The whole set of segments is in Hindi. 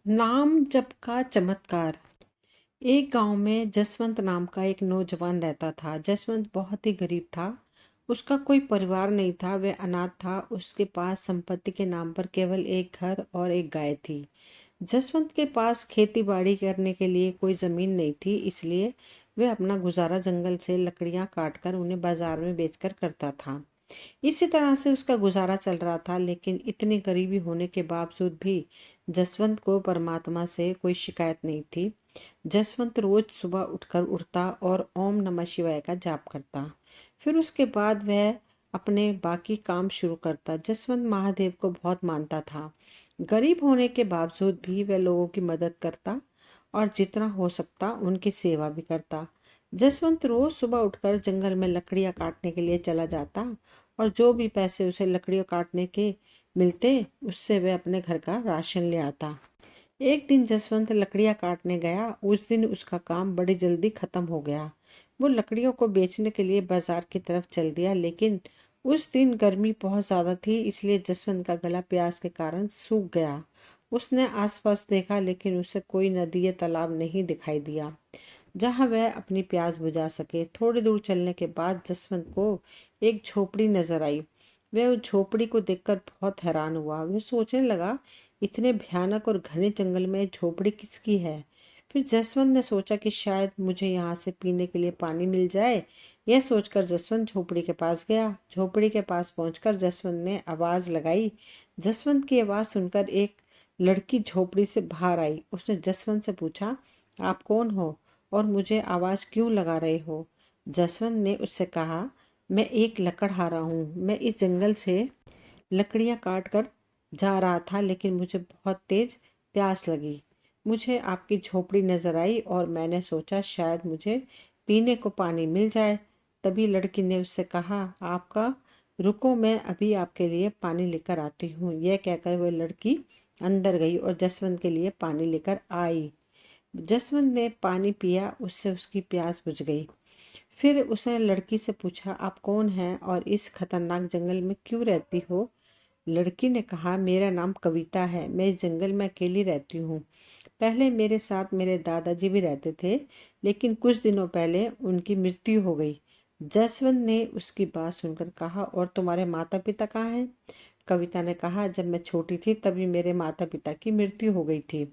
नाम जप का चमत्कार। एक गांव में जसवंत नाम का एक नौजवान रहता था। जसवंत बहुत ही गरीब था। उसका कोई परिवार नहीं था, वह अनाथ था। उसके पास संपत्ति के नाम पर केवल एक घर और एक गाय थी। जसवंत के पास खेती बाड़ी करने के लिए कोई जमीन नहीं थी, इसलिए वह अपना गुजारा जंगल से लकड़ियां काटकर उन्हें बाजार में बेचकर करता था। इसी तरह से उसका गुजारा चल रहा था, लेकिन इतनी गरीबी होने के बावजूद भी जसवंत को परमात्मा से कोई शिकायत नहीं थी। जसवंत रोज सुबह उठता और ओम नमः शिवाय का जाप करता। फिर उसके बाद वह अपने बाकी काम शुरू करता। जसवंत महादेव को बहुत मानता था। गरीब होने के बावजूद भी वह लोगों की मदद करता और जितना हो सकता उनकी सेवा भी करता। जसवंत रोज सुबह उठकर जंगल में लकड़ियां काटने के लिए चला जाता और जो भी पैसे उसे लकड़ियों काटने के मिलते, उससे वह अपने घर का राशन ले आता। एक दिन जसवंत लकड़ियां काटने गया। उस दिन उसका काम बड़ी जल्दी खत्म हो गया। वो लकड़ियों को बेचने के लिए बाजार की तरफ चल दिया, लेकिन उस दिन गर्मी बहुत ज्यादा थी, इसलिए जसवंत का गला प्यास के कारण सूख गया। उसने आसपास देखा, लेकिन उसे कोई नदी या तालाब नहीं दिखाई दिया जहां वह अपनी प्यास बुझा सके। थोड़ी दूर चलने के बाद जसवंत को एक झोपड़ी नजर आई। वह उस झोपड़ी को देखकर बहुत हैरान हुआ। वह सोचने लगा, इतने भयानक और घने जंगल में झोपड़ी किसकी है। फिर जसवंत ने सोचा कि शायद मुझे यहाँ से पीने के लिए पानी मिल जाए। यह सोचकर जसवंत झोपड़ी के पास गया। झोपड़ी के पास पहुंचकर जसवंत ने आवाज लगाई। जसवंत की आवाज सुनकर एक लड़की झोपड़ी से बाहर आई। उसने जसवंत से पूछा, आप कौन हो और मुझे आवाज क्यों लगा रहे हो। जसवंत ने उससे कहा, मैं एक लकड़हारा हूँ। मैं इस जंगल से लकड़ियाँ काट कर जा रहा था, लेकिन मुझे बहुत तेज प्यास लगी। मुझे आपकी झोपड़ी नजर आई और मैंने सोचा शायद मुझे पीने को पानी मिल जाए। तभी लड़की ने उससे कहा, आपका रुको, मैं अभी आपके लिए पानी लेकर आती हूँ। यह कहकर वह लड़की अंदर गई और जसवंत के लिए पानी लेकर आई। जसवंत ने पानी पिया, उससे उसकी प्यास बुझ गई। फिर उसने लड़की से पूछा, आप कौन हैं और इस खतरनाक जंगल में क्यों रहती हो। लड़की ने कहा, मेरा नाम कविता है। मैं इस जंगल में अकेली रहती हूँ। पहले मेरे साथ मेरे दादाजी भी रहते थे, लेकिन कुछ दिनों पहले उनकी मृत्यु हो गई। जसवंत ने उसकी बात सुनकर कहा, और तुम्हारे माता पिता कहाँ हैं। कविता ने कहा, जब मैं छोटी थी तभी मेरे माता पिता की मृत्यु हो गई थी।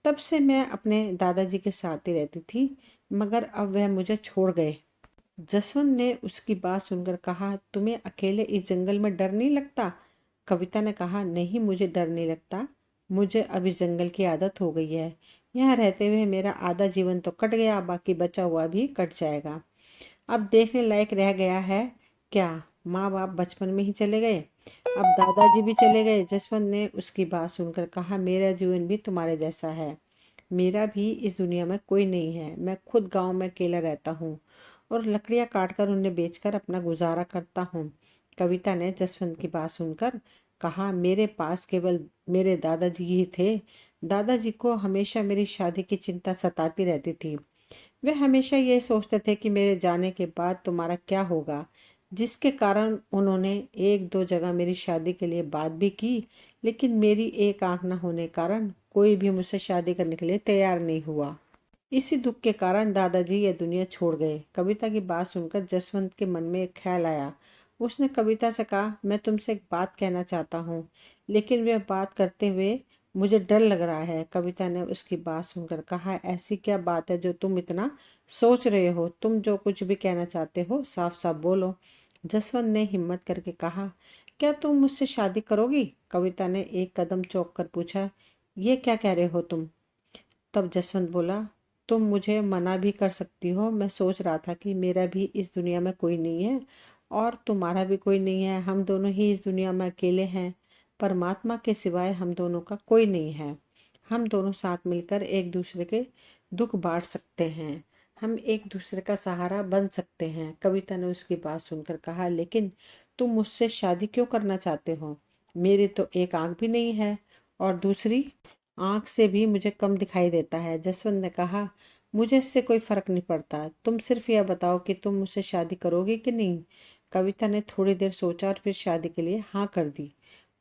तब से मैं अपने दादाजी के साथ ही रहती थी, मगर अब वह मुझे छोड़ गए। जसवंत ने उसकी बात सुनकर कहा, तुम्हें अकेले इस जंगल में डर नहीं लगता। कविता ने कहा, नहीं, मुझे डर नहीं लगता। मुझे अब इस जंगल की आदत हो गई है। यहाँ रहते हुए मेरा आधा जीवन तो कट गया, बाकी बचा हुआ भी कट जाएगा। अब देखने लायक रह गया है क्या। माँ बाप बचपन में ही चले गए, अब दादाजी भी चले गए। जसवंत ने उसकी बात सुनकर कहा, मेरा जीवन भी तुम्हारे जैसा है। मेरा भी इस दुनिया में कोई नहीं है। मैं खुद गांव में अकेला रहता हूँ और लकड़ियाँ काटकर उन्हें बेचकर अपना गुजारा करता हूँ। कविता ने जसवंत की बात सुनकर कहा, मेरे पास केवल मेरे दादाजी ही थे। दादाजी को हमेशा मेरी शादी की चिंता सताती रहती थी। वे हमेशा ये सोचते थे कि मेरे जाने के बाद तुम्हारा क्या होगा, जिसके कारण उन्होंने एक दो जगह मेरी शादी के लिए बात भी की, लेकिन मेरी एक आंख न होने कारण कोई भी मुझसे शादी करने के लिए तैयार नहीं हुआ। इसी दुख के कारण दादाजी ये दुनिया छोड़ गए। कविता की बात सुनकर जसवंत के मन में एक ख्याल आया। उसने कविता से कहा, मैं तुमसे एक बात कहना चाहता हूँ, लेकिन वह बात करते हुए मुझे डर लग रहा है। कविता ने उसकी बात सुनकर कहा, ऐसी क्या बात है जो तुम इतना सोच रहे हो। तुम जो कुछ भी कहना चाहते हो साफ साफ बोलो। जसवंत ने हिम्मत करके कहा, क्या तुम मुझसे शादी करोगी। कविता ने एक कदम चौंक कर पूछा, ये क्या कह रहे हो तुम। तब जसवंत बोला, तुम मुझे मना भी कर सकती हो। मैं सोच रहा था कि मेरा भी इस दुनिया में कोई नहीं है और तुम्हारा भी कोई नहीं है। हम दोनों ही इस दुनिया में अकेले हैं। परमात्मा के सिवाय हम दोनों का कोई नहीं है। हम दोनों साथ मिलकर एक दूसरे के दुख बांट सकते हैं। हम एक दूसरे का सहारा बन सकते हैं। कविता ने उसकी बात सुनकर कहा, लेकिन तुम मुझसे शादी क्यों करना चाहते हो। मेरी तो एक आंख भी नहीं है और दूसरी आंख से भी मुझे कम दिखाई देता है। जसवंत ने कहा, मुझे इससे कोई फर्क नहीं पड़ता। तुम सिर्फ यह बताओ कि तुम मुझसे शादी करोगे कि नहीं। कविता ने थोड़ी देर सोचा और फिर शादी के लिए हाँ कर दी।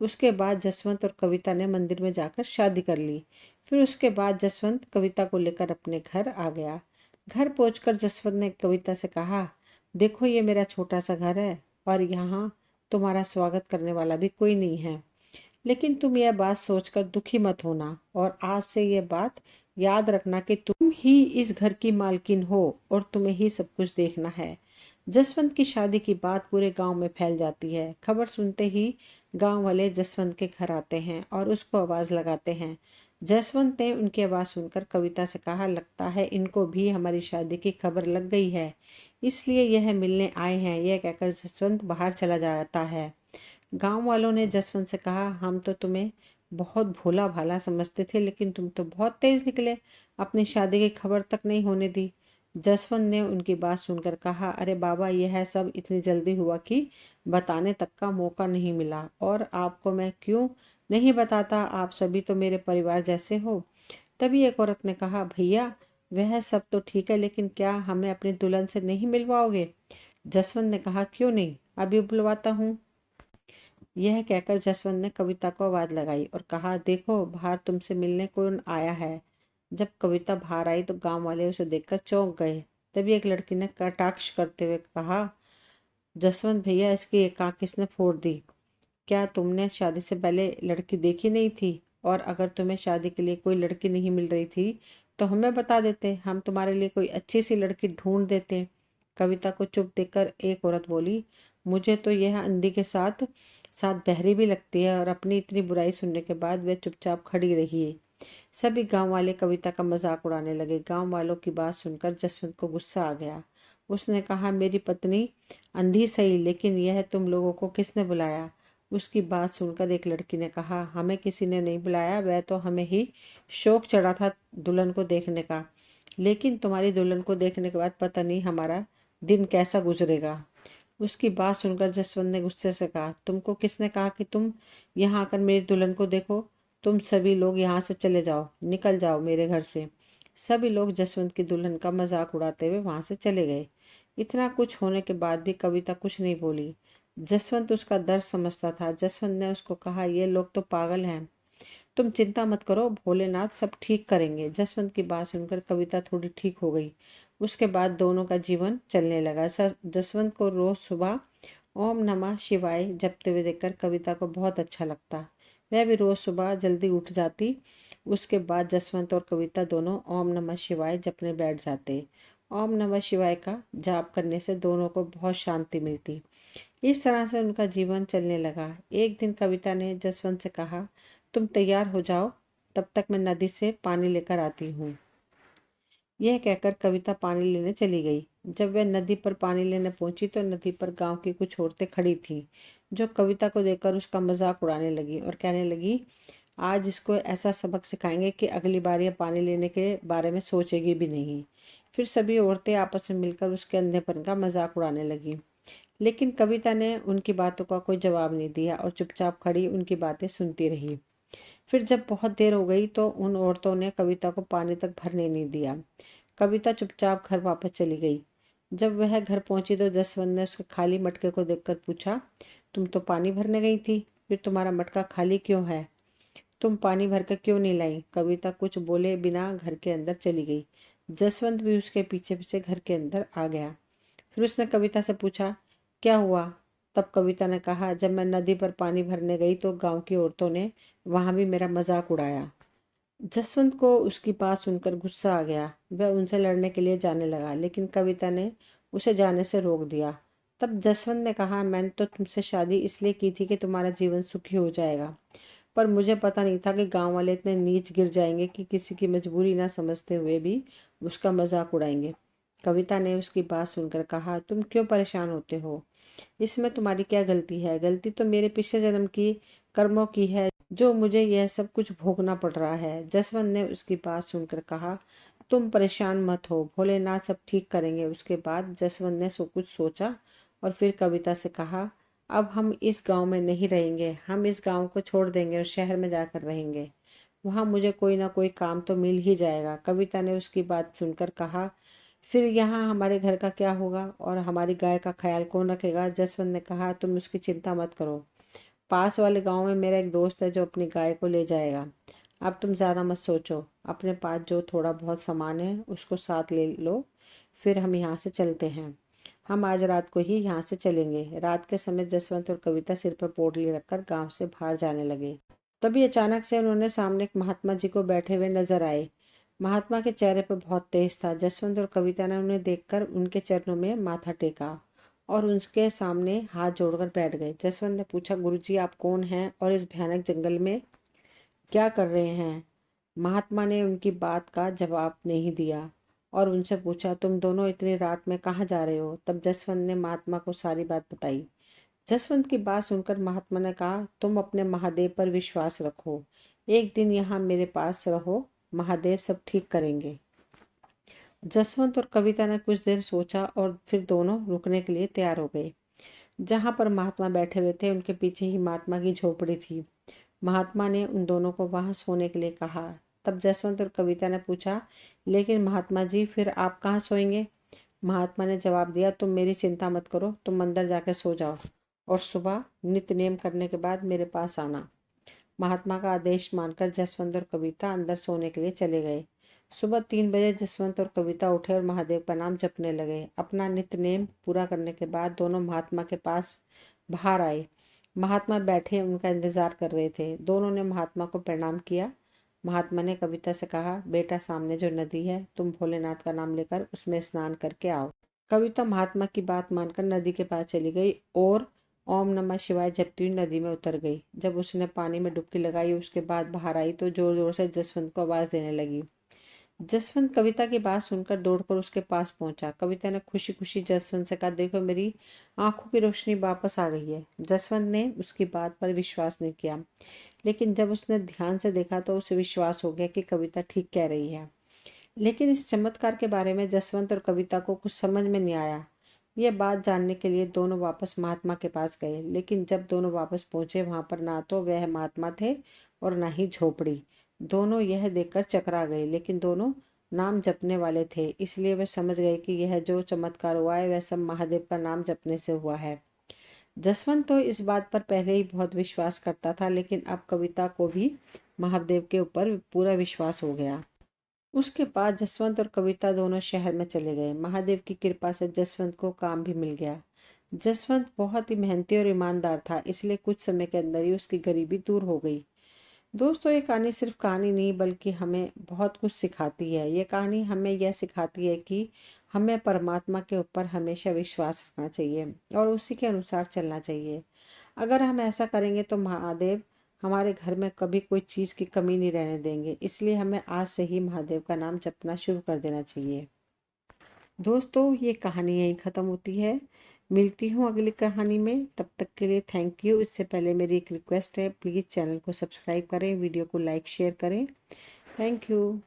उसके बाद जसवंत और कविता ने मंदिर में जाकर शादी कर ली। फिर उसके बाद जसवंत कविता को लेकर अपने घर आ गया। घर पहुंचकर जसवंत ने कविता से कहा, देखो ये मेरा छोटा सा घर है और यहाँ तुम्हारा स्वागत करने वाला भी कोई नहीं है। लेकिन तुम यह बात सोचकर दुखी मत होना और आज से यह बात याद रखना कि तुम ही इस घर की मालकिन हो और तुम्हें ही सब कुछ देखना है। जसवंत की शादी की बात पूरे गांव में फैल जाती है। खबर सुनते ही गांव वाले जसवंत के घर आते हैं और उसको आवाज़ लगाते हैं। जसवंत ने उनकी आवाज़ सुनकर कविता से कहा, लगता है इनको भी हमारी शादी की खबर लग गई है, इसलिए यह मिलने आए हैं। यह कहकर जसवंत बाहर चला जाता है। गांव वालों ने जसवंत से कहा, हम तो तुम्हें बहुत भोला भाला समझते थे, लेकिन तुम तो बहुत तेज निकले, अपनी शादी की खबर तक नहीं होने दी। जसवंत ने उनकी बात सुनकर कहा, अरे बाबा, यह सब इतनी जल्दी हुआ कि बताने तक का मौका नहीं मिला, और आपको मैं क्यों नहीं बताता, आप सभी तो मेरे परिवार जैसे हो। तभी एक औरत ने कहा, भैया वह सब तो ठीक है, लेकिन क्या हमें अपनी दुल्हन से नहीं मिलवाओगे? जसवंत ने कहा, क्यों नहीं, अभी बुलवाता हूँ। यह कहकर जसवंत ने कविता को आवाज लगाई और कहा, देखो बाहर तुमसे मिलने कौन आया है। जब कविता बाहर आई तो गांव वाले उसे देखकर चौंक गए। तभी एक लड़की ने कटाक्ष करते हुए कहा, जसवंत भैया, इसकी एक आंख किसने फोड़ दी? क्या तुमने शादी से पहले लड़की देखी नहीं थी? और अगर तुम्हें शादी के लिए कोई लड़की नहीं मिल रही थी तो हमें बता देते, हम तुम्हारे लिए कोई अच्छी सी लड़की ढूंढ देते। कविता को चुप देखकर एक औरत बोली, मुझे तो यह अंधी के साथ साथ बहरी भी लगती है। और अपनी इतनी बुराई सुनने के बाद वह चुपचाप खड़ी रही। सभी गांव वाले कविता का मजाक उड़ाने लगे। गांव वालों की बात सुनकर जसवंत को गुस्सा आ गया। उसने कहा, मेरी पत्नी अंधी सही, लेकिन यह तुम लोगों को किसने बुलाया? उसकी बात सुनकर एक लड़की ने कहा, हमें किसी ने नहीं बुलाया, वह तो हमें ही शौक चढ़ा था दुल्हन को देखने का। लेकिन तुम्हारी दुल्हन को देखने के बाद पता नहीं हमारा दिन कैसा गुजरेगा। उसकी बात सुनकर जसवंत ने गुस्से से कहा, तुमको किसने कहा कि तुम यहाँ आकर मेरी दुल्हन को देखो? तुम सभी लोग यहाँ से चले जाओ, निकल जाओ मेरे घर से। सभी लोग जसवंत की दुल्हन का मजाक उड़ाते हुए वहां से चले गए। इतना कुछ होने के बाद भी कविता कुछ नहीं बोली। जसवंत उसका दर्द समझता था। जसवंत ने उसको कहा, ये लोग तो पागल हैं, तुम चिंता मत करो, भोलेनाथ सब ठीक करेंगे। जसवंत की बात सुनकर कविता थोड़ी ठीक हो गई। उसके बाद दोनों का जीवन चलने लगा। जसवंत को रोज सुबह ओम नमः शिवाय जपते हुए देखकर कविता को बहुत अच्छा लगता। वह भी रोज सुबह जल्दी उठ जाती। उसके बाद जसवंत और कविता दोनों ओम नमः शिवाय जपने बैठ जाते। ओम नमः शिवाय का जाप करने से दोनों को बहुत शांति मिलती। इस तरह से उनका जीवन चलने लगा। एक दिन कविता ने जसवंत से कहा, तुम तैयार हो जाओ, तब तक मैं नदी से पानी लेकर आती हूँ। यह कहकर कविता पानी लेने चली गई। जब वह नदी पर पानी लेने पहुंची तो नदी पर गांव की कुछ औरतें खड़ी थीं, जो कविता को देखकर उसका मजाक उड़ाने लगी और कहने लगी, आज इसको ऐसा सबक सिखाएंगे कि अगली बार यह पानी लेने के बारे में सोचेगी भी नहीं। फिर सभी औरतें आपस में मिलकर उसके अंधेपन का मजाक उड़ाने लगी। लेकिन कविता ने उनकी बातों का कोई जवाब नहीं दिया और चुपचाप खड़ी उनकी बातें सुनती रही। फिर जब बहुत देर हो गई तो उन औरतों ने कविता को पानी तक भरने नहीं दिया। कविता चुपचाप घर वापस चली गई। जब वह घर पहुंची तो जसवंत ने उसके खाली मटके को देखकर पूछा, तुम तो पानी भरने गई थी, फिर तुम्हारा मटका खाली क्यों है? तुम पानी भरकर क्यों नहीं लाई? कविता कुछ बोले बिना घर के अंदर चली गई। जसवंत भी उसके पीछे पीछे घर के अंदर आ गया। फिर उसने कविता से पूछा, क्या हुआ? तब कविता ने कहा, जब मैं नदी पर पानी भरने गई तो गांव की औरतों ने वहां भी मेरा मजाक उड़ाया। जसवंत को उसकी बात सुनकर गुस्सा आ गया। वह उनसे लड़ने के लिए जाने लगा, लेकिन कविता ने उसे जाने से रोक दिया। तब जसवंत ने कहा, मैंने तो तुमसे शादी इसलिए की थी कि तुम्हारा जीवन सुखी हो जाएगा, पर मुझे पता नहीं था कि गांव वाले इतने नीच गिर जाएंगे कि किसी की मजबूरी ना समझते हुए भी उसका मजाक उड़ाएंगे। कविता ने उसकी बात सुनकर कहा, तुम क्यों परेशान होते हो? इसमें तुम्हारी क्या गलती है? गलती तो मेरे पिछले जन्म की कर्मों की है, जो मुझे यह सब कुछ भोगना पड़ रहा है। जसवंत ने उसकी बात सुनकर कहा, तुम परेशान मत हो, भोलेनाथ सब ठीक करेंगे। उसके बाद जसवंत ने कुछ सोचा और फिर कविता से कहा, अब हम इस गांव में नहीं रहेंगे, हम इस गांव को छोड़ देंगे और शहर में जाकर रहेंगे। वहां मुझे कोई ना कोई काम तो मिल ही जाएगा। कविता ने उसकी बात सुनकर कहा, फिर यहाँ हमारे घर का क्या होगा और हमारी गाय का ख्याल कौन रखेगा? जसवंत ने कहा, तुम उसकी चिंता मत करो, पास वाले गांव में मेरा एक दोस्त है जो अपनी गाय को ले जाएगा। अब तुम ज़्यादा मत सोचो, अपने पास जो थोड़ा बहुत सामान है उसको साथ ले लो, फिर हम यहाँ से चलते हैं। हम आज रात को ही यहाँ से चलेंगे। रात के समय जसवंत और कविता सिर पर पोटली रखकर गांव से बाहर जाने लगे। तभी अचानक से उन्होंने सामने एक महात्मा जी को बैठे हुए नजर आए। महात्मा के चेहरे पर बहुत तेज था। जसवंत और कविता ने उन्हें देखकर उनके चरणों में माथा टेका और उनके सामने हाथ जोड़कर बैठ गए। जसवंत ने पूछा, गुरुजी आप कौन हैं और इस भयानक जंगल में क्या कर रहे हैं? महात्मा ने उनकी बात का जवाब नहीं दिया और उनसे पूछा, तुम दोनों इतनी रात में कहाँ जा रहे हो? तब जसवंत ने महात्मा को सारी बात बताई। जसवंत की बात सुनकर महात्मा ने कहा, तुम अपने महादेव पर विश्वास रखो, एक दिन यहाँ मेरे पास रहो, महादेव सब ठीक करेंगे। जसवंत और कविता ने कुछ देर सोचा और फिर दोनों रुकने के लिए तैयार हो गए। जहाँ पर महात्मा बैठे हुए थे उनके पीछे ही महात्मा की झोपड़ी थी। महात्मा ने उन दोनों को वहां सोने के लिए कहा। तब जसवंत और कविता ने पूछा, लेकिन महात्मा जी फिर आप कहाँ सोएंगे? महात्मा ने जवाब दिया, तुम मेरी चिंता मत करो, तुम अंदर जाकर सो जाओ और सुबह नित्य नेम करने के बाद मेरे पास आना। महात्मा का आदेश मानकर जसवंत और कविता अंदर सोने के लिए चले गए। सुबह 3 बजे जसवंत और कविता उठे और महादेव का नाम जपने लगे। अपना नित्य नेम पूरा करने के बाद दोनों महात्मा के पास बाहर आए। महात्मा बैठे उनका इंतजार कर रहे थे। दोनों ने महात्मा को प्रणाम किया। महात्मा ने कविता से कहा, बेटा सामने जो नदी है तुम भोलेनाथ का नाम लेकर उसमें स्नान करके आओ। कविता महात्मा की बात मानकर नदी के पास चली गई और ओम नमः शिवाय जपती हुई नदी में उतर गई। जब उसने पानी में डुबकी लगाई उसके बाद बाहर आई तो जोर जोर से जसवंत को आवाज देने लगी। जसवंत कविता की बात सुनकर दौड़कर उसके पास पहुंचा। कविता ने खुशी खुशी जसवंत से कहा, देखो मेरी आंखों की रोशनी वापस आ गई है। जसवंत ने उसकी बात पर विश्वास नहीं किया, लेकिन जब उसने ध्यान से देखा तो उसे विश्वास हो गया कि कविता ठीक कह रही है। लेकिन इस चमत्कार के बारे में जसवंत और कविता को कुछ समझ में नहीं आया। यह बात जानने के लिए दोनों वापस महात्मा के पास गए, लेकिन जब दोनों वापस पहुंचे वहां पर ना तो वह महात्मा थे और ना ही झोपड़ी। दोनों यह देखकर चकरा गए, लेकिन दोनों नाम जपने वाले थे, इसलिए वे समझ गए कि यह जो चमत्कार हुआ है वह सब महादेव का नाम जपने से हुआ है। जसवंत तो इस बात पर पहले ही बहुत विश्वास करता था, लेकिन अब कविता को भी महादेव के ऊपर पूरा विश्वास हो गया। उसके बाद जसवंत और कविता दोनों शहर में चले गए। महादेव की कृपा से जसवंत को काम भी मिल गया। जसवंत बहुत ही मेहनती और ईमानदार था, इसलिए कुछ समय के अंदर ही उसकी गरीबी दूर हो गई। दोस्तों, ये कहानी सिर्फ कहानी नहीं बल्कि हमें बहुत कुछ सिखाती है। ये कहानी हमें यह सिखाती है कि हमें परमात्मा के ऊपर हमेशा विश्वास रखना चाहिए और उसी के अनुसार चलना चाहिए। अगर हम ऐसा करेंगे तो महादेव हमारे घर में कभी कोई चीज़ की कमी नहीं रहने देंगे। इसलिए हमें आज से ही महादेव का नाम जपना शुरू कर देना चाहिए। दोस्तों, ये कहानी यहीं ख़त्म होती है। मिलती हूँ अगली कहानी में, तब तक के लिए थैंक यू। इससे पहले मेरी एक रिक्वेस्ट है, प्लीज़ चैनल को सब्सक्राइब करें, वीडियो को लाइक शेयर करें। Thank you.